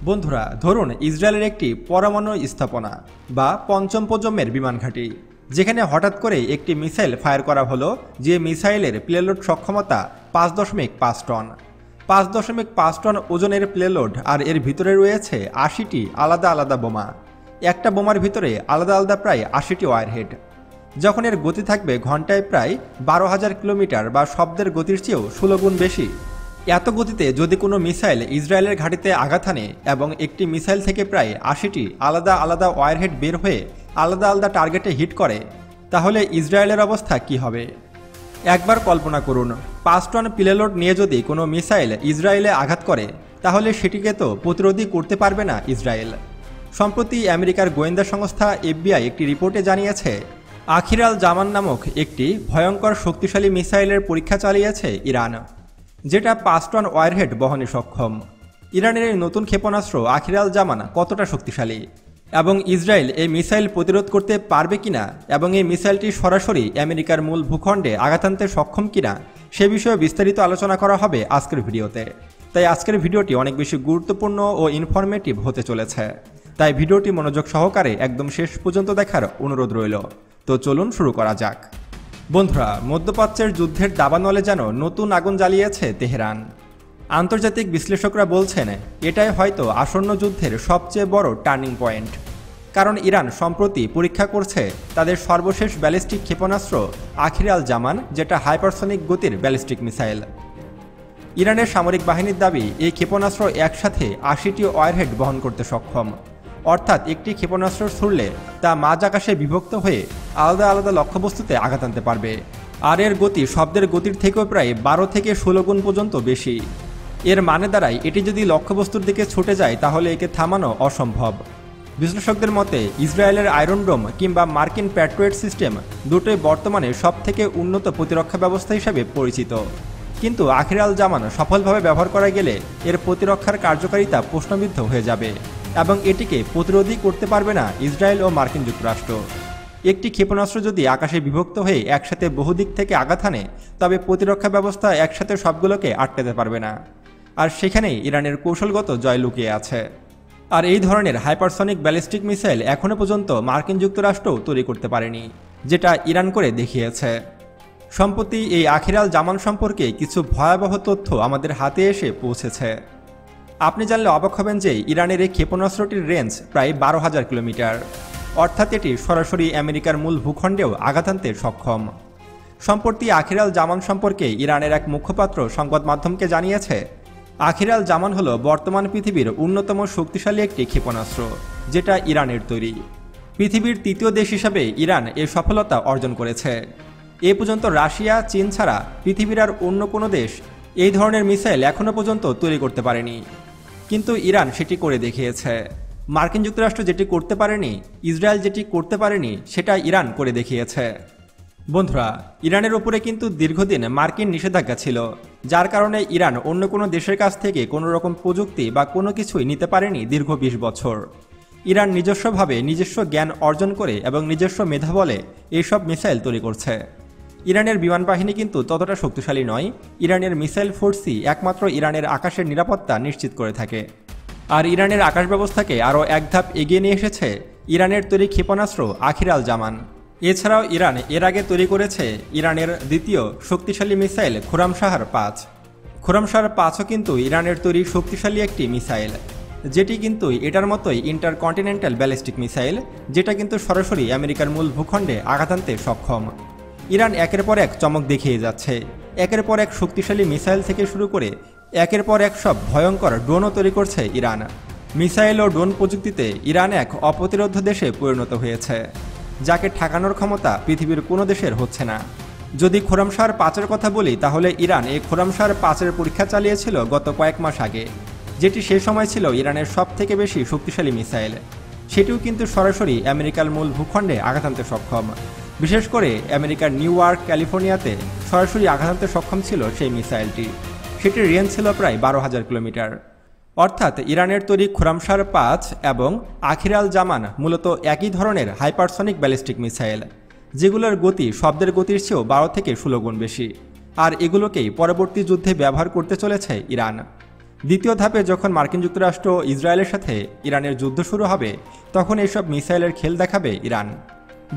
বন্ধুরা, ধরুন ইসরায়েলের একটি পরমাণু স্থাপনা বা পঞ্চম প্রজন্মের বিমান ঘাঁটি, যেখানে হঠাৎ করে একটি মিসাইল ফায়ার করা হলো, যে মিসাইলের প্লেলোড সক্ষমতা 5.5 টন। 5.5 টন ওজনের প্লেলোড, আর এর ভিতরে রয়েছে 80টি আলাদা আলাদা বোমা। একটা বোমার ভিতরে আলাদা আলাদা প্রায় 80টি ওয়ারহেড। যখন এর গতি থাকবে ঘন্টায় প্রায় 12,000 কিলোমিটার বা শব্দের গতির চেয়েও 16 গুণ বেশি। এত গতিতে যদি কোনো মিসাইল ইসরায়েলের ঘাঁটিতে আঘাত হানে এবং একটি মিসাইল থেকে প্রায় 80টি আলাদা আলাদা ওয়ারহেড বের হয়ে আলাদা আলাদা টার্গেটে হিট করে, তাহলে ইসরায়েলের অবস্থা কি হবে? একবার কল্পনা করুন, 5 টন প্লেলোড নিয়ে যদি কোনো মিসাইল ইসরায়েলে আঘাত করে, তাহলে সেটিকে তো প্রতিরোধই করতে পারবে না ইসরায়েল। সম্প্রতি আমেরিকার গোয়েন্দা সংস্থা FBI একটি রিপোর্টে জানিয়েছে, আখির আল জামান নামক একটি ভয়ঙ্কর শক্তিশালী মিসাইলের পরীক্ষা চালিয়েছে ইরান, যেটা 5 টন ওয়ারহেড বহনে সক্ষম। ইরানের এই নতুন ক্ষেপণাস্ত্র আখির আল জামান কতটা শক্তিশালী এবং ইসরায়েল এই মিসাইল প্রতিরোধ করতে পারবে কিনা, এবং এই মিসাইলটি সরাসরি আমেরিকার মূল ভূখণ্ডে আঘাত আনতে সক্ষম কিনা, সে বিষয়ে বিস্তারিত আলোচনা করা হবে আজকের ভিডিওতে। তাই আজকের ভিডিওটি অনেক বেশি গুরুত্বপূর্ণ ও ইনফরমেটিভ হতে চলেছে, তাই ভিডিওটি মনোযোগ সহকারে একদম শেষ পর্যন্ত দেখার অনুরোধ রইল। তো চলুন শুরু করা যাক। বন্ধুরা, মধ্যপ্রাচ্যের যুদ্ধের দাবানলে যেন নতুন আগুন জ্বালিয়েছে তেহরান। আন্তর্জাতিক বিশ্লেষকরা বলছেন, এটাই হয়তো আসন্ন যুদ্ধের সবচেয়ে বড় টার্নিং পয়েন্ট। কারণ ইরান সম্প্রতি পরীক্ষা করছে তাদের সর্বশেষ ব্যালিস্টিক ক্ষেপণাস্ত্র আখির আল জামান, যেটা হাইপারসনিক গতির ব্যালিস্টিক মিসাইল। ইরানের সামরিক বাহিনীর দাবি, এই ক্ষেপণাস্ত্র একসাথে 80টি ওয়ারহেড বহন করতে সক্ষম। অর্থাৎ একটি ক্ষেপণাস্ত্র ছুড়লে তা মাঝ আকাশে বিভক্ত হয়ে আলাদা আলাদা লক্ষ্যবস্তুতে আঘাত আনতে পারবে, আর এর গতি শব্দের গতির থেকেও প্রায় 12 থেকে 16 গুণ পর্যন্ত বেশি। এর মানে দাঁড়ায়, এটি যদি লক্ষ্যবস্তুর দিকে ছুটে যায় তাহলে একে থামানো অসম্ভব। বিশ্লেষকদের মতে ইসরায়েলের আয়রন ডোম কিংবা মার্কিন প্যাট্রিয়ট সিস্টেম দুটোই বর্তমানে সবথেকে উন্নত প্রতিরক্ষা ব্যবস্থা হিসেবে পরিচিত। কিন্তু আখির আল জামান সফলভাবে ব্যবহার করা গেলে এর প্রতিরক্ষার কার্যকারিতা প্রশ্নবিদ্ধ হয়ে যাবে এবং এটিকে প্রতিরোধই করতে পারবে না ইসরায়েল ও মার্কিন যুক্তরাষ্ট্র। একটি ক্ষেপণাস্ত্র যদি আকাশে বিভক্ত হয়ে একসাথে বহুদিক থেকে আঘাত হানে, তবে প্রতিরক্ষা ব্যবস্থা একসাথে সবগুলোকে আটকাতে পারবে না, আর সেখানেই ইরানের কৌশলগত জয় লুকিয়ে আছে। আর এই ধরনের হাইপারসনিক ব্যালিস্টিক মিসাইল এখনও পর্যন্ত মার্কিন যুক্তরাষ্ট্রও তৈরি করতে পারেনি, যেটা ইরান করে দেখিয়েছে। সম্প্রতি এই আখির আল জামান সম্পর্কে কিছু ভয়াবহ তথ্য আমাদের হাতে এসে পৌঁছেছে। আপনি জানলে অবাক হবেন যে ইরানের এই ক্ষেপণাস্ত্রটির রেঞ্জ প্রায় 12,000 কিলোমিটার, অর্থাৎ এটি সরাসরি আমেরিকার মূল ভূখণ্ডেও আঘাত আনতে সক্ষম। সম্প্রতি আখির আল জামান সম্পর্কে ইরানের এক মুখপাত্র সংবাদ মাধ্যমকে জানিয়েছে, আখির আল জামান হল বর্তমান পৃথিবীর অন্যতম শক্তিশালী একটি ক্ষেপণাস্ত্র, যেটা ইরানের তৈরি। পৃথিবীর তৃতীয় দেশ হিসাবে ইরান এ সফলতা অর্জন করেছে। এ পর্যন্ত রাশিয়া, চীন ছাড়া পৃথিবীর আর অন্য কোনো দেশ এই ধরনের মিসাইল এখনও পর্যন্ত তৈরি করতে পারেনি, কিন্তু ইরান সেটি করে দেখিয়েছে। মার্কিন যুক্তরাষ্ট্র যেটি করতে পারেনি, ইসরায়েল যেটি করতে পারেনি, সেটা ইরান করে দেখিয়েছে। বন্ধুরা, ইরানের উপরে কিন্তু দীর্ঘদিন মার্কিন নিষেধাজ্ঞা ছিল, যার কারণে ইরান অন্য কোনো দেশের কাছ থেকে কোনো রকম প্রযুক্তি বা কোনো কিছুই নিতে পারেনি দীর্ঘ 20 বছর। ইরান নিজস্বভাবে নিজস্ব জ্ঞান অর্জন করে এবং নিজস্ব মেধাবলে এইসব মিসাইল তৈরি করছে। ইরানের বিমান বাহিনী কিন্তু ততটা শক্তিশালী নয়। ইরানের মিসাইল ফোর্সই একমাত্র ইরানের আকাশের নিরাপত্তা নিশ্চিত করে থাকে। আর ইরানের আকাশ ব্যবস্থাকে আরও এক ধাপ এগিয়ে নিয়ে এসেছে ইরানের তৈরি ক্ষেপণাস্ত্র আখির আল জামান। এছাড়াও ইরান এর আগে তৈরি করেছে ইরানের দ্বিতীয় শক্তিশালী মিসাইল খুরামশাহর 5। খুরামশাহর 5ও কিন্তু ইরানের তৈরি শক্তিশালী একটি মিসাইল, যেটি কিন্তু এটার মতোই ইন্টারকন্টিনেন্টাল ব্যালিস্টিক মিসাইল, যেটা কিন্তু সরাসরি আমেরিকার মূল ভূখণ্ডে আঘাত আনতে সক্ষম। ইরান একের পর এক চমক দেখিয়ে যাচ্ছে। একের পর এক শক্তিশালী মিসাইল থেকে শুরু করে একের পর এক সব ভয়ঙ্কর ড্রোনও তৈরি করছে ইরান। মিসাইল ও ড্রোন প্রযুক্তিতে ইরান এক অপ্রতিরোধ্য দেশে পরিণত হয়েছে, যাকে ঠেকানোর ক্ষমতা পৃথিবীর কোনো দেশের হচ্ছে না। যদি খুরামশাহর 5-এর কথা বলি, তাহলে ইরান এই খুরামশাহর 5-এর পরীক্ষা চালিয়েছিল গত কয়েক মাস আগে, যেটি সেই সময় ছিল ইরানের সবথেকে বেশি শক্তিশালী মিসাইল। সেটিও কিন্তু সরাসরি আমেরিকার মূল ভূখণ্ডে আঘাত আনতে সক্ষম। বিশেষ করে আমেরিকার নিউ ইয়র্ক, ক্যালিফোর্নিয়াতে সরাসরি আঘাত আনতে সক্ষম ছিল সেই মিসাইলটি। সেটির রেঞ্জ ছিল প্রায় 12,000 কিলোমিটার। অর্থাৎ ইরানের তৈরি খুরামশাহর 5 এবং আখির আল জামান মূলত একই ধরনের হাইপারসনিক ব্যালিস্টিক মিসাইল, যেগুলোর গতি শব্দের গতির চেয়েও 12 থেকে 16 গুণ বেশি, আর এগুলোকেই পরবর্তী যুদ্ধে ব্যবহার করতে চলেছে ইরান। দ্বিতীয় ধাপে যখন মার্কিন যুক্তরাষ্ট্র ইসরায়েলের সাথে ইরানের যুদ্ধ শুরু হবে, তখন এইসব মিসাইলের খেল দেখাবে ইরান।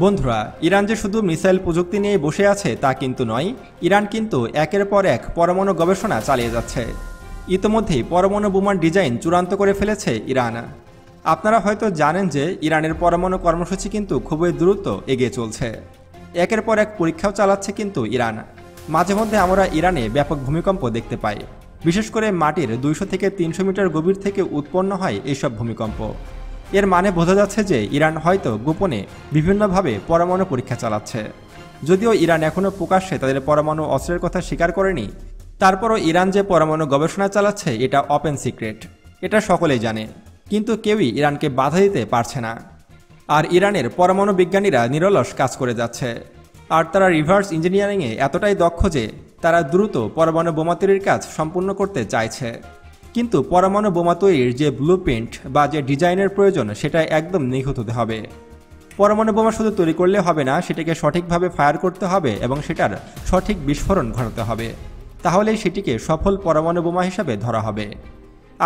বন্ধুরা, ইরান যে শুধু মিসাইল প্রযুক্তি নিয়ে বসে আছে তা কিন্তু নয়, ইরান কিন্তু একের পর এক পরমাণু গবেষণা চালিয়ে যাচ্ছে। ইতোমধ্যেই পরমাণু বোমার ডিজাইন চূড়ান্ত করে ফেলেছে ইরান। আপনারা হয়তো জানেন যে ইরানের পরমাণু কর্মসূচি কিন্তু খুবই দ্রুত এগিয়ে চলছে। একের পর এক পরীক্ষাও চালাচ্ছে কিন্তু ইরান। মাঝে মধ্যে আমরা ইরানে ব্যাপক ভূমিকম্প দেখতে পাই। বিশেষ করে মাটির 200 থেকে 300 মিটার গভীর থেকে উৎপন্ন হয় এইসব ভূমিকম্প। এর মানে বোঝা যাচ্ছে যে ইরান হয়তো গোপনে বিভিন্নভাবে পরমাণু পরীক্ষা চালাচ্ছে। যদিও ইরান এখনও প্রকাশ্যে তাদের পরমাণু অস্ত্রের কথা স্বীকার করেনি, তারপরও ইরান যে পরমাণু গবেষণা চালাচ্ছে এটা ওপেন সিক্রেট, এটা সকলেই জানে। কিন্তু কেউই ইরানকে বাধা দিতে পারছে না। আর ইরানের পরমাণু বিজ্ঞানীরা নিরলস কাজ করে যাচ্ছে। আর তারা রিভার্স ইঞ্জিনিয়ারিংয়ে এতটাই দক্ষ যে তারা দ্রুত পরমাণু বোমা তৈরির কাজ সম্পূর্ণ করতে চাইছে। কিন্তু পরমাণু বোমা তৈরির যে ব্লুপ্রিন্ট বা যে ডিজাইনের প্রয়োজন সেটা একদম নিখুঁত হতে হবে। পরমাণু বোমা শুধু তৈরি করলে হবে না, সেটাকে সঠিকভাবে ফায়ার করতে হবে এবং সেটার সঠিক বিস্ফোরণ ঘটাতে হবে। তাহলেই সেটিকে সফল পরমাণু বোমা হিসাবে ধরা হবে।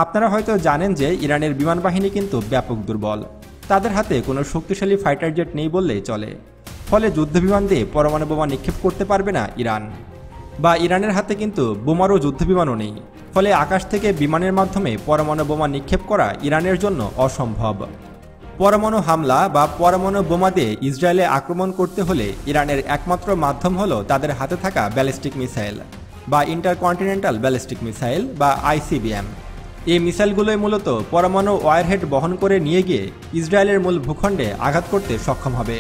আপনারা হয়তো জানেন যে ইরানের বিমান বাহিনী কিন্তু ব্যাপক দুর্বল। তাদের হাতে কোনো শক্তিশালী ফাইটার জেট নেই বললেই চলে। ফলে যুদ্ধবিমান দিয়ে পরমাণু বোমা নিক্ষেপ করতে পারবে না ইরান। বা ইরানের হাতে কিন্তু বোমারও যুদ্ধবিমানও নেই। ফলে আকাশ থেকে বিমানের মাধ্যমে পরমাণু বোমা নিক্ষেপ করা ইরানের জন্য অসম্ভব। পরমাণু হামলা বা পরমাণু বোমা দিয়ে ইসরায়েলে আক্রমণ করতে হলে ইরানের একমাত্র মাধ্যম হলো তাদের হাতে থাকা ব্যালিস্টিক মিসাইল বা ইন্টারকন্টিনেন্টাল ব্যালিস্টিক মিসাইল বা ICBM। এই মিসাইলগুলোই মূলত পরমাণু ওয়ারহেড বহন করে নিয়ে গিয়ে ইসরায়েলের মূল ভূখণ্ডে আঘাত করতে সক্ষম হবে।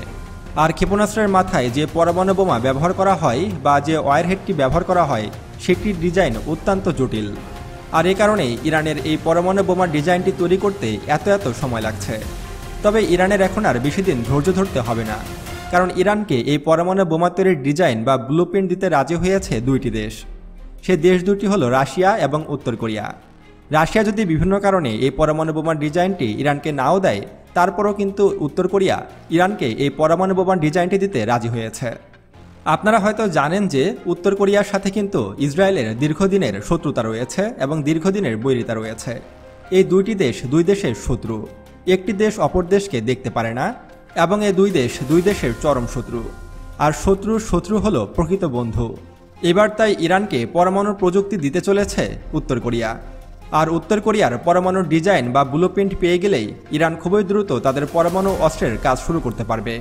আর ক্ষেপণাস্ত্রের মাথায় যে পরমাণু বোমা ব্যবহার করা হয় বা যে ওয়ারহেডটি ব্যবহার করা হয় সেটির ডিজাইন অত্যন্ত জটিল। আর এ কারণেই ইরানের এই পরমাণু বোমার ডিজাইনটি তৈরি করতে এত সময় লাগছে। তবে ইরানের এখন আর বেশি দিন ধৈর্য ধরতে হবে না, কারণ ইরানকে এই পরমাণু বোমা তৈরির ডিজাইন বা ব্লুপ্রিন্ট দিতে রাজি হয়েছে দুইটি দেশ। সে দেশ দুটি হলো রাশিয়া এবং উত্তর কোরিয়া। রাশিয়া যদি বিভিন্ন কারণে এই পরমাণু বোমার ডিজাইনটি ইরানকে নাও দেয়, তারপরও কিন্তু উত্তর কোরিয়া ইরানকে এই পরমাণু বোমার ডিজাইনটি দিতে রাজি হয়েছে। আপনারা হয়তো জানেন যে উত্তর কোরিয়ার সাথে কিন্তু ইসরায়েলের দীর্ঘদিনের শত্রুতা রয়েছে এবং দীর্ঘদিনের বৈরিতা রয়েছে। এই দুইটি দেশ দুই দেশের শত্রু। একটি দেশ অপর দেশকে দেখতে পারে না এবং এই দুই দেশের চরম শত্রু। আর শত্রু হলো প্রকৃত বন্ধু। এবার তাই ইরানকে পরমাণু প্রযুক্তি দিতে চলেছে উত্তর কোরিয়া। আর উত্তর কোরিয়ার পরমাণুর ডিজাইন বা ব্লুপ্রিন্ট পেয়ে গেলেই ইরান খুবই দ্রুত তাদের পরমাণু অস্ত্রের কাজ শুরু করতে পারবে।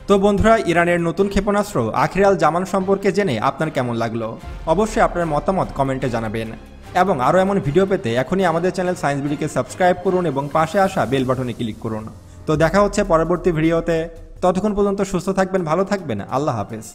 তো বন্ধুরা, ইরানের নতুন ক্ষেপণাস্ত্র আখির আল জামান সম্পর্কে জেনে আপনার কেমন লাগলো অবশ্যই আপনার মতামত কমেন্টে জানাবেন। এবং আরও এমন ভিডিও পেতে এখনই আমাদের চ্যানেল সায়েন্স বিডিকে সাবস্ক্রাইব করুন এবং পাশে আসা বেল বাটনে ক্লিক করুন। তো দেখা হচ্ছে পরবর্তী ভিডিওতে। ততক্ষণ পর্যন্ত সুস্থ থাকবেন, ভালো থাকবেন। আল্লাহ হাফেজ।